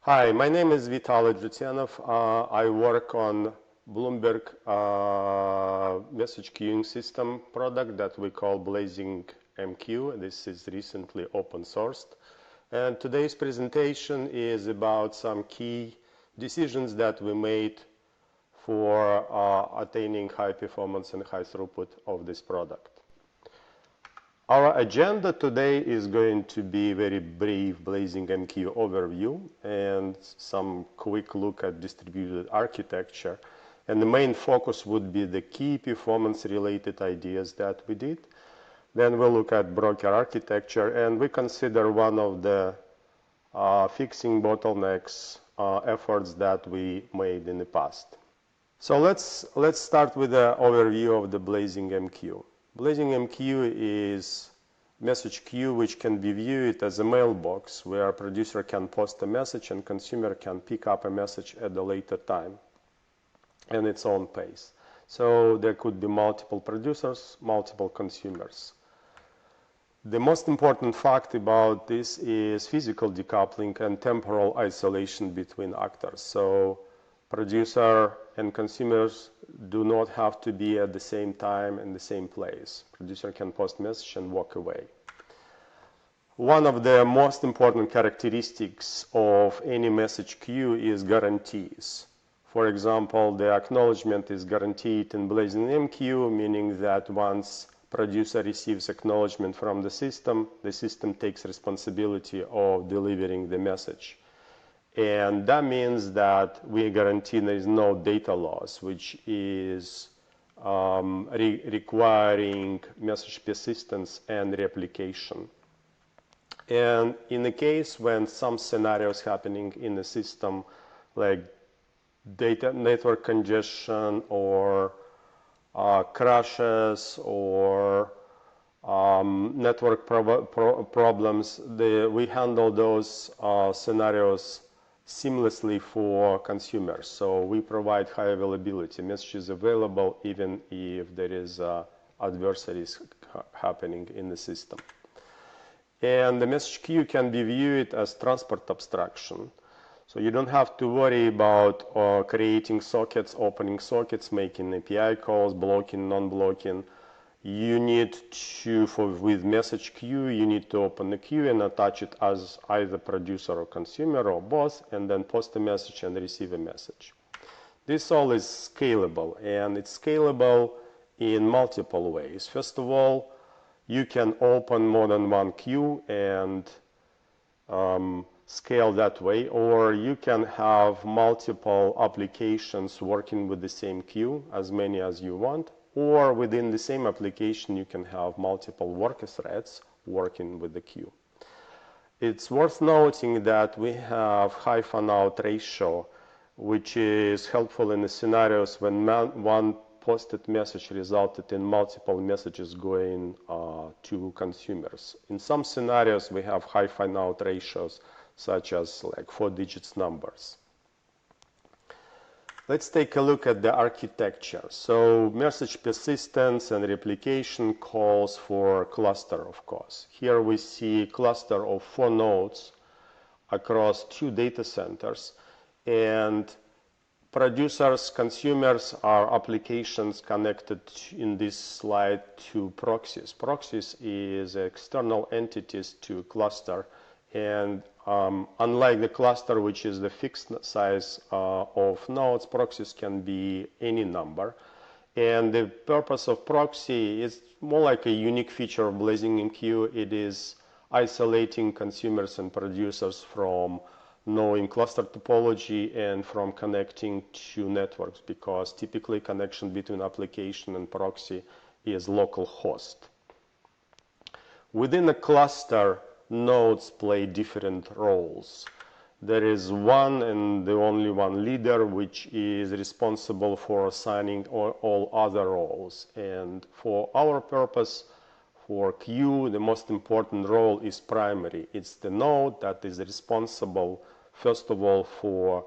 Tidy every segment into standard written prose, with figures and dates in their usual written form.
Hi, my name is Vitaly Dzhitenov. I work on Bloomberg message queuing system product that we call BlazingMQ. This is recently open sourced. And today's presentation is about some key decisions that we made for attaining high performance and high throughput of this product. Our agenda today is going to be very brief BlazingMQ overview and some quick look at distributed architecture. And the main focus would be the key performance related ideas that we did. Then we'll look at broker architecture, and we consider one of the fixing bottlenecks efforts that we made in the past. So let's start with an overview of the BlazingMQ. BlazingMQ is message queue which can be viewed as a mailbox where a producer can post a message and consumer can pick up a message at a later time in its own pace. So there could be multiple producers, multiple consumers. The most important fact about this is physical decoupling and temporal isolation between actors. So producer and consumers do not have to be at the same time in the same place. Producer can post message and walk away. One of the most important characteristics of any message queue is guarantees. For example, the acknowledgement is guaranteed in BlazingMQ, meaning that once producer receives acknowledgement from the system takes responsibility of delivering the message. And that means that we guarantee there is no data loss, which is requiring message persistence and replication. And in the case when some scenarios happening in the system, like data network congestion or crashes or network problems, we handle those scenarios seamlessly for consumers. So we provide high availability. Message is available even if there is adversaries happening in the system. And the message queue can be viewed as transport abstraction. So you don't have to worry about creating sockets, opening sockets, making API calls, blocking, non-blocking. You need to, with message queue, you need to open the queue and attach it as either producer or consumer or both, and then post a message and receive a message. This all is scalable, and it's scalable in multiple ways. First of all, you can open more than one queue and scale that way, or you can have multiple applications working with the same queue, as many as you want. Or within the same application, you can have multiple worker threads working with the queue. It's worth noting that we have high fan-out ratio, which is helpful in the scenarios when one posted message resulted in multiple messages going to consumers. In some scenarios, we have high fan-out ratios, such as like 4-digit numbers. Let's take a look at the architecture. So message persistence and replication calls for cluster, of course. Here we see a cluster of 4 nodes across 2 data centers, and producers, consumers are applications connected in this slide to proxies. Proxies is external entities to cluster, and unlike the cluster, which is the fixed size of nodes, proxies can be any number. And the purpose of proxy is more like a unique feature of BlazingMQ. It is isolating consumers and producers from knowing cluster topology and from connecting to networks, because typically connection between application and proxy is local host. Within a cluster, nodes play different roles. There is one and the only one leader, which is responsible for assigning all other roles. And for our purpose, for queue, the most important role is primary. It's the node that is responsible, first of all, for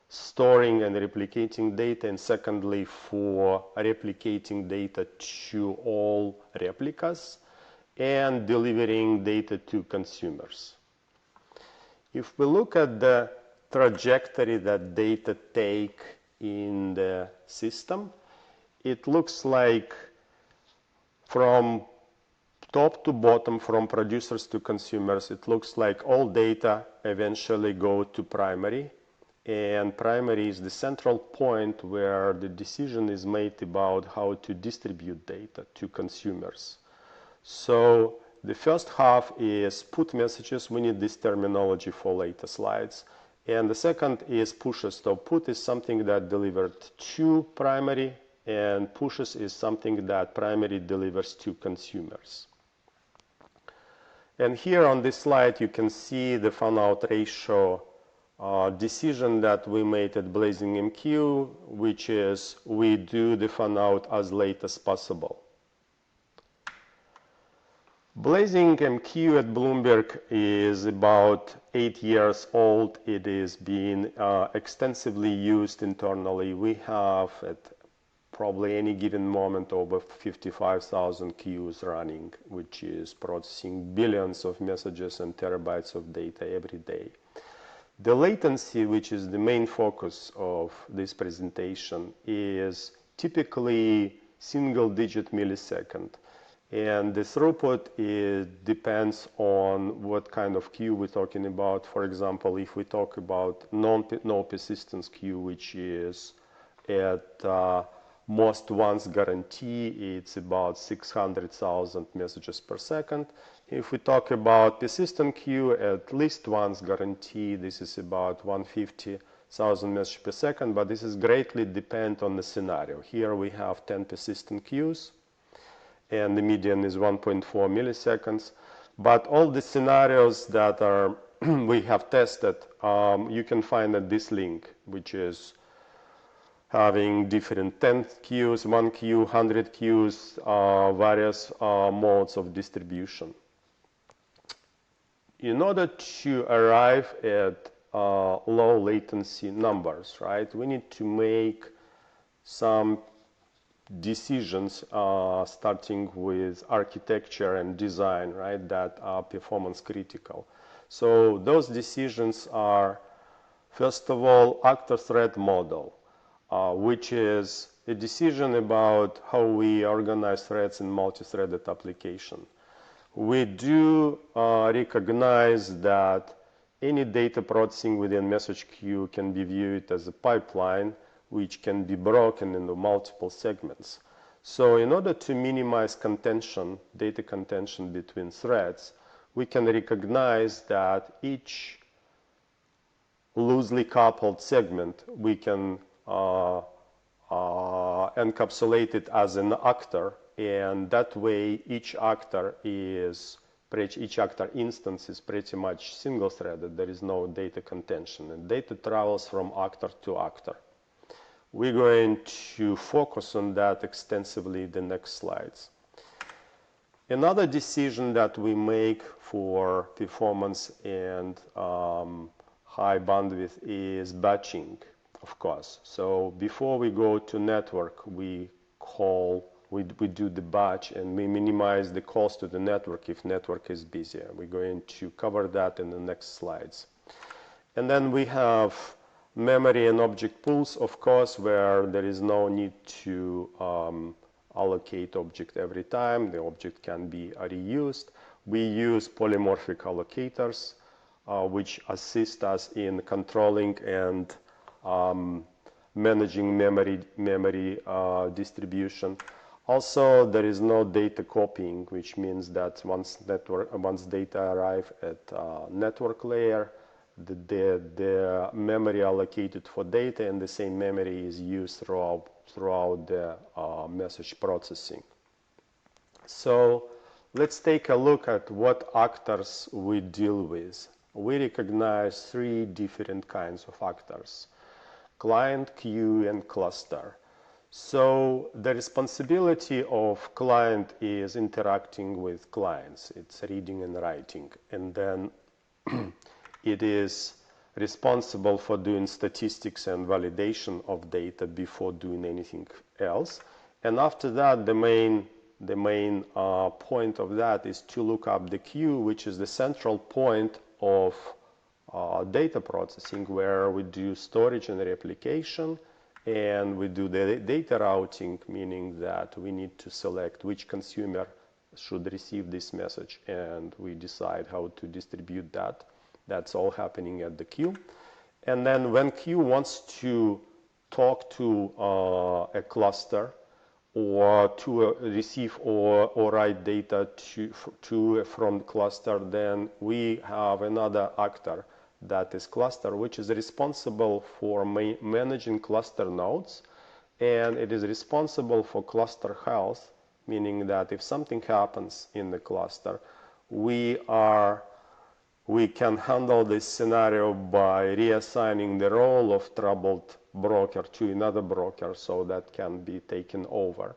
storing and replicating data, and secondly, for replicating data to all replicas and delivering data to consumers. If we look at the trajectory that data take in the system. It looks like from top to bottom, from producers to consumers, it looks like all data eventually go to primary, and primary is the central point where the decision is made about how to distribute data to consumers. So the first half is put messages. We need this terminology for later slides. And the second is pushes. So put is something that delivered to primary, and pushes is something that primary delivers to consumers. And here on this slide you can see the fan-out ratio decision that we made at BlazingMQ, which is we do the fan-out as late as possible. BlazingMQ at Bloomberg is about 8 years old. It is being extensively used internally. We have at probably any given moment over 55,000 queues running, which is processing billions of messages and terabytes of data every day. The latency, which is the main focus of this presentation, is typically single-digit millisecond. And the throughput depends on what kind of queue we're talking about. For example, if we talk about no persistence queue, which is at most once guarantee, it's about 600,000 messages per second. If we talk about persistent queue at least once guarantee, this is about 150,000 messages per second, but this is greatly depend on the scenario. Here we have 10 persistent queues, and the median is 1.4 milliseconds. But all the scenarios that are we have tested, you can find at this link, which is having different 10 queues, 1 queue, 100 queues, various modes of distribution. In order to arrive at low latency numbers, right, we need to make some decisions starting with architecture and design, right, that are performance critical. So those decisions are, first of all, actor-thread model, which is a decision about how we organize threads in multi-threaded application. We do recognize that any data processing within message queue can be viewed as a pipeline, which can be broken into multiple segments. So in order to minimize contention, data contention between threads, we can recognize that each loosely coupled segment, we can encapsulate it as an actor, and that way each actor instance is pretty much single-threaded. There is no data contention, and data travels from actor to actor. We're going to focus on that extensively in the next slides. Another decision that we make for performance and high bandwidth is batching, of course. So before we go to network, we do the batch, and we minimize the calls to the network if network is busy. We're going to cover that in the next slides. And then we have memory and object pools, of course, where there is no need to allocate object every time. The object can be reused. We use polymorphic allocators, which assist us in controlling and managing memory distribution. Also, there is no data copying, which means that once data arrive at network layer, the memory allocated for data and the same memory is used throughout the message processing. So let's take a look at what actors we deal with. We recognize 3 different kinds of actors: client, queue, and cluster. So the responsibility of client is interacting with clients. It's reading and writing, and then it is responsible for doing statistics and validation of data before doing anything else. And after that, the main point of that is to look up the queue, which is the central point of data processing, where we do storage and replication, and we do the data routing, meaning that we need to select which consumer should receive this message, and we decide how to distribute that. That's all happening at the queue. And then when queue wants to talk to a cluster, or to receive or write data from the cluster, then we have another actor, that is cluster, which is responsible for managing cluster nodes, and it is responsible for cluster health, meaning that if something happens in the cluster, we can handle this scenario by reassigning the role of troubled broker to another broker, so that can be taken over.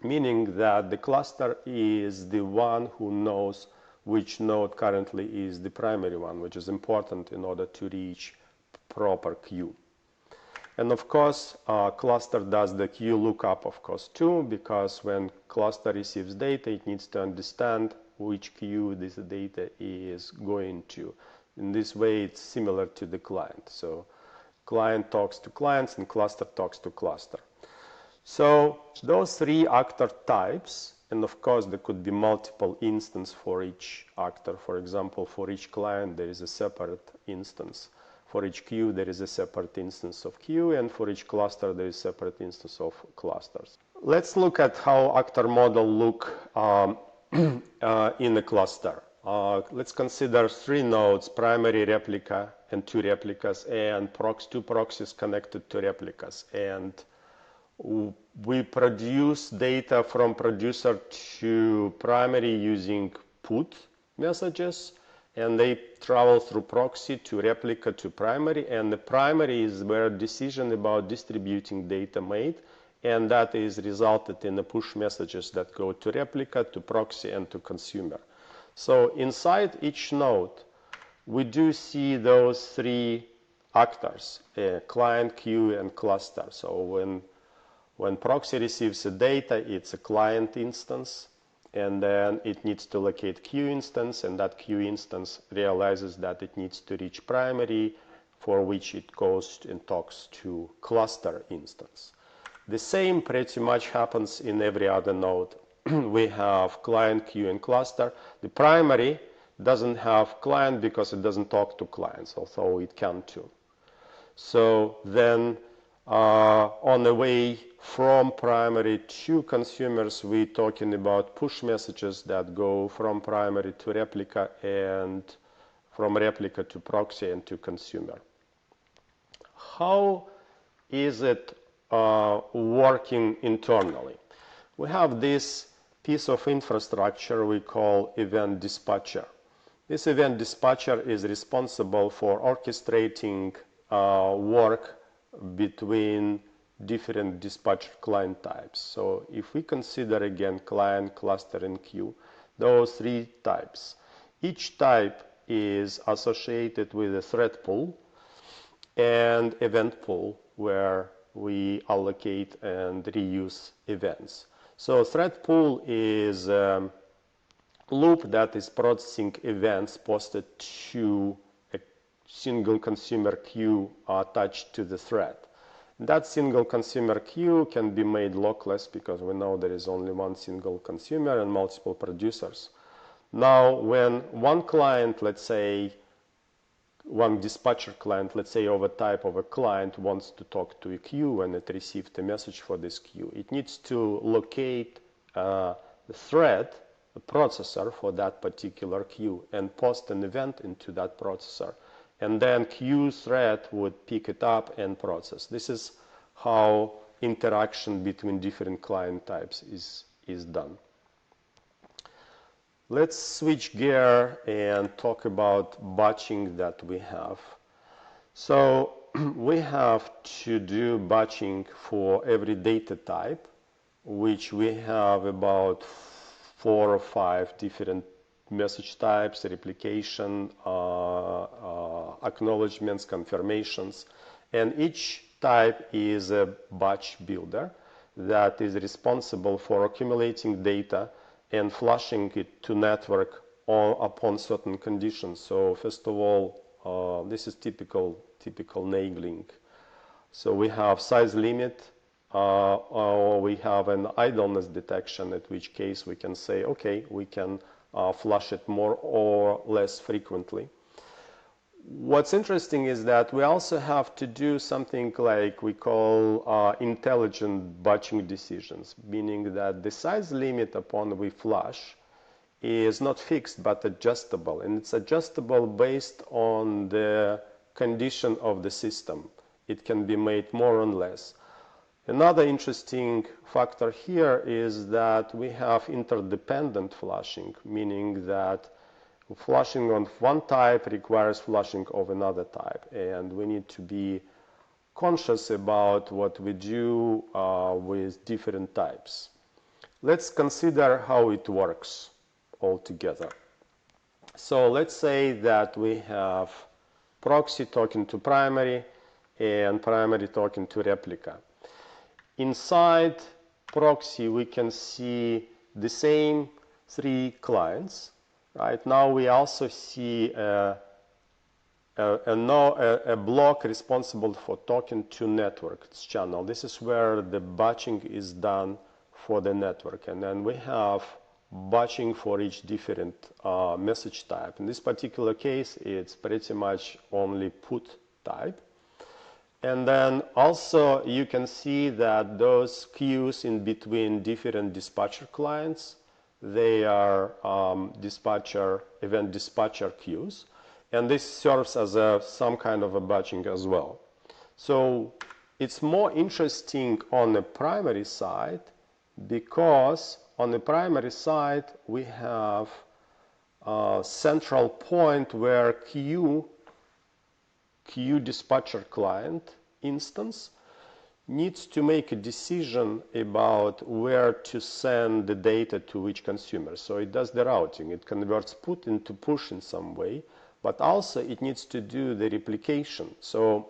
Meaning that the cluster is the one who knows which node currently is the primary one, which is important in order to reach proper queue. And of course, cluster does the queue lookup, of course, too, because when cluster receives data, it needs to understand which queue this data is going to. In this way, it's similar to the client. So client talks to clients and cluster talks to cluster. So those three actor types, and of course there could be multiple instances for each actor. For example, for each client there is a separate instance. For each queue there is a separate instance of queue, and for each cluster there is a separate instance of clusters. Let's look at how actor model look in a cluster. Let's consider 3 nodes, primary, replica, and 2 replicas, and 2 proxies connected to replicas. And we produce data from producer to primary using put messages, and they travel through proxy to replica to primary, and the primary is where decision about distributing data made, and that is resulted in the push messages that go to replica, to proxy, and to consumer. So inside each node we do see those 3 actors, client, queue, and cluster. So when proxy receives the data, it's a client instance, and then it needs to locate queue instance, and that queue instance realizes that it needs to reach primary, for which it goes and talks to cluster instance. The same pretty much happens in every other node. We have client, queue, and cluster. The primary doesn't have client because it doesn't talk to clients, although it can too. So then on the way from primary to consumers, we're talking about push messages that go from primary to replica, and from replica to proxy and to consumer. How is it working internally? We have this piece of infrastructure we call event dispatcher. This event dispatcher is responsible for orchestrating work between different dispatcher client types. So if we consider again client, cluster, and queue, those 3 types. Each type is associated with a thread pool and event pool, where we allocate and reuse events. So thread pool is a loop that is processing events posted to a single consumer queue attached to the thread. That single consumer queue can be made lockless, because we know there is only one single consumer and multiple producers. Now, when one client, let's say one dispatcher client, let's say of a type of a client, wants to talk to a queue and it received a message for this queue, it needs to locate the thread, the processor for that particular queue, and post an event into that processor. And then queue thread would pick it up and process. This is how interaction between different client types is done. Let's switch gear and talk about batching that we have. So we have to do batching for every data type, which we have about 4 or 5 different message types, replication, acknowledgements, confirmations, and each type is a batch builder that is responsible for accumulating data and flushing it to network upon certain conditions. So first of all, this is typical nailing. So we have size limit, or we have an idleness detection, at which case we can say, okay, we can flush it more or less frequently. What's interesting is that we also have to do something like we call intelligent batching decisions, meaning that the size limit upon we flush is not fixed but adjustable, and it's adjustable based on the condition of the system. It can be made more or less. Another interesting factor here is that we have interdependent flushing, meaning that flushing on one type requires flushing of another type, and we need to be conscious about what we do with different types. Let's consider how it works altogether. So let's say that we have proxy talking to primary and primary talking to replica. Inside proxy we can see the same three clients. Right now we also see a block responsible for talking to network channel. This is where the batching is done for the network, and then we have batching for each different message type. In this particular case, it's pretty much only put type. And then also you can see that those queues in between different dispatcher clients, they are event dispatcher queues, and this serves as some kind of a batching as well. So it's more interesting on the primary side, because on the primary side we have a central point where queue dispatcher client instance needs to make a decision about where to send the data to which consumer. So it does the routing, it converts put into push in some way, but also it needs to do the replication. So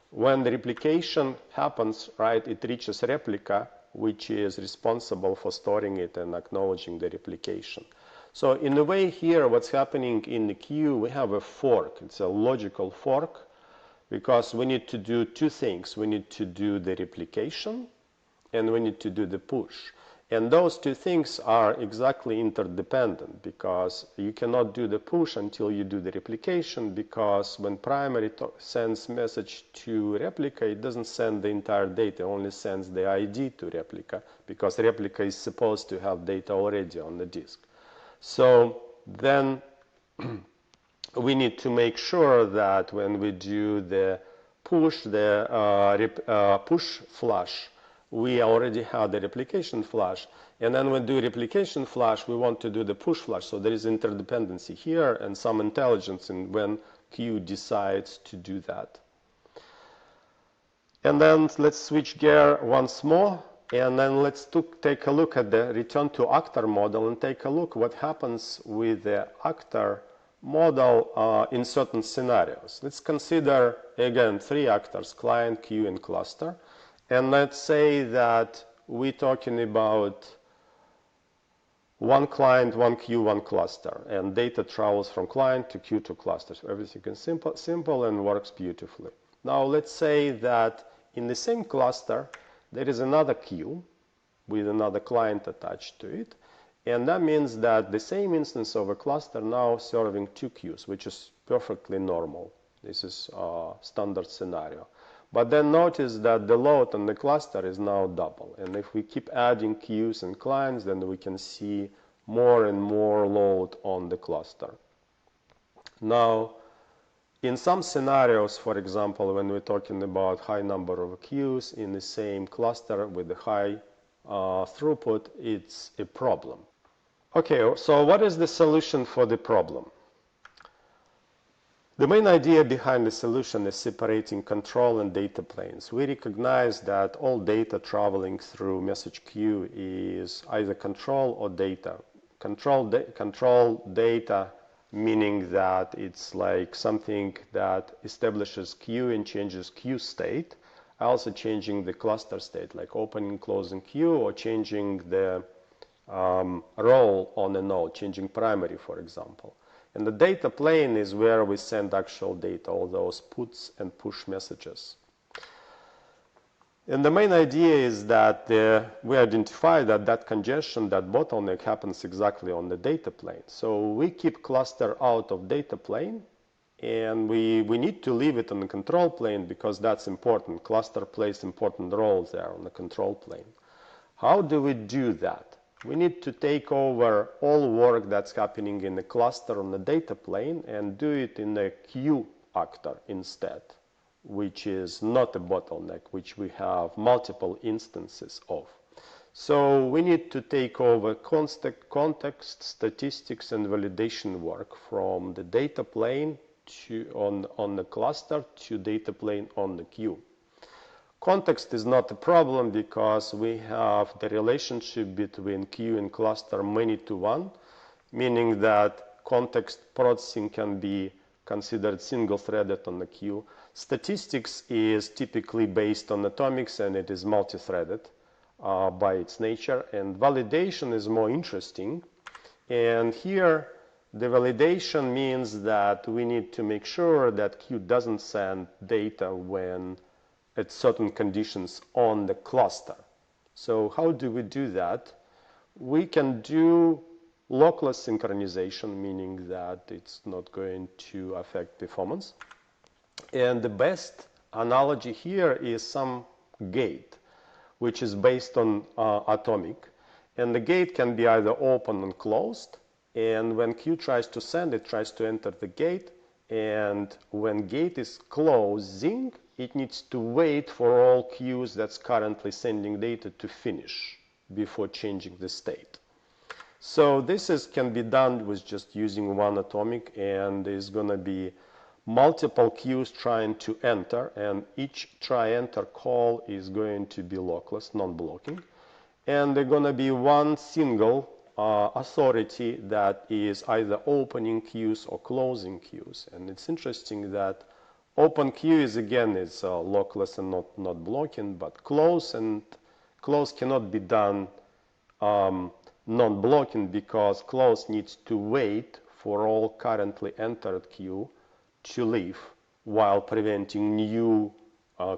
when the replication happens, right, it reaches replica, which is responsible for storing it and acknowledging the replication. So in a way here, what's happening in the queue, we have a fork. It's a logical fork, because we need to do two things. We need to do the replication and we need to do the push. And those two things are exactly interdependent, because you cannot do the push until you do the replication, because when primary sends message to replica, it doesn't send the entire data, only sends the ID to replica, because replica is supposed to have data already on the disk. So then we need to make sure that when we do the push, push flush, we already have the replication flush, and then when we do replication flush, we want to do the push flush. So there is interdependency here and some intelligence in when queue decides to do that. And then let's switch gear once more, and then let's take a look at the return to actor model and take a look what happens with the actor model in certain scenarios. Let's consider again three actors: client, queue, and cluster. And let's say that we're talking about one client, one queue, one cluster, and data travels from client to queue to cluster. So everything is simple and works beautifully. Now let's say that in the same cluster there is another queue with another client attached to it, and that means that the same instance of a cluster now serving two queues, which is perfectly normal. This is a standard scenario. But then notice that the load on the cluster is now double, and if we keep adding queues and clients, then we can see more and more load on the cluster. Now in some scenarios, for example, when we're talking about high number of queues in the same cluster with a high throughput, it's a problem. Okay, so what is the solution for the problem? The main idea behind the solution is separating control and data planes. We recognize that all data traveling through message queue is either control or data. Control data meaning that it's like something that establishes queue and changes queue state, also changing the cluster state, like opening, closing queue, or changing the role on a node, changing primary, for example. And the data plane is where we send actual data, all those puts and push messages. And the main idea is that we identify that congestion, that bottleneck happens exactly on the data plane. So we keep cluster out of data plane, and we need to leave it on the control plane because that's important. Cluster plays important roles there on the control plane. How do we do that? We need to take over all work that's happening in the cluster on the data plane and do it in the queue actor instead, which is not a bottleneck, which we have multiple instances of. So we need to take over context, statistics, and validation work from the data plane on the cluster to data plane on the queue. Context is not a problem because we have the relationship between queue and cluster many to one, meaning that context processing can be considered single-threaded on the queue. Statistics is typically based on atomics and it is multi-threaded by its nature. And validation is more interesting. And here, the validation means that we need to make sure that queue doesn't send data when at certain conditions on the cluster. So how do we do that? We can do lockless synchronization, meaning that it's not going to affect performance. And the best analogy here is some gate, which is based on atomic. And the gate can be either open and closed. And when queue tries to send, it tries to enter the gate. And when gate is closing, it needs to wait for all queues that's currently sending data to finish before changing the state. So this can be done with just using one atomic, and there's going to be multiple queues trying to enter, and each try-enter call is going to be lockless, non-blocking. And there's going to be one single authority that is either opening queues or closing queues. And it's interesting that open queue is lockless and not blocking, but close cannot be done non-blocking because close needs to wait for all currently entered queue to leave while preventing new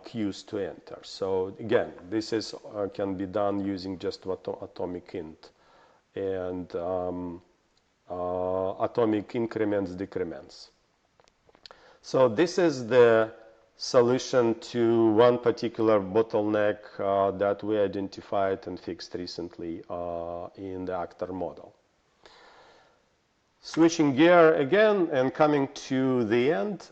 queues to enter. So again, this can be done using just atomic int and atomic increments, decrements. So this is the solution to one particular bottleneck that we identified and fixed recently in the actor model. Switching gear again and coming to the end,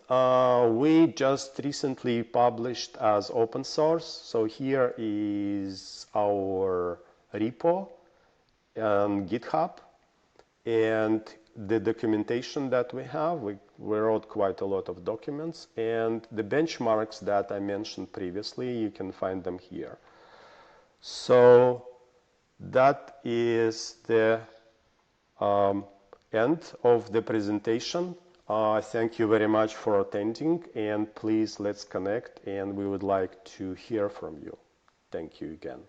we just recently published as open source. So here is our repo on GitHub and the documentation that we have. We wrote quite a lot of documents, and the benchmarks that I mentioned previously, you can find them here. So that is the end of the presentation. Thank you very much for attending, and please let's connect, and we would like to hear from you. Thank you again.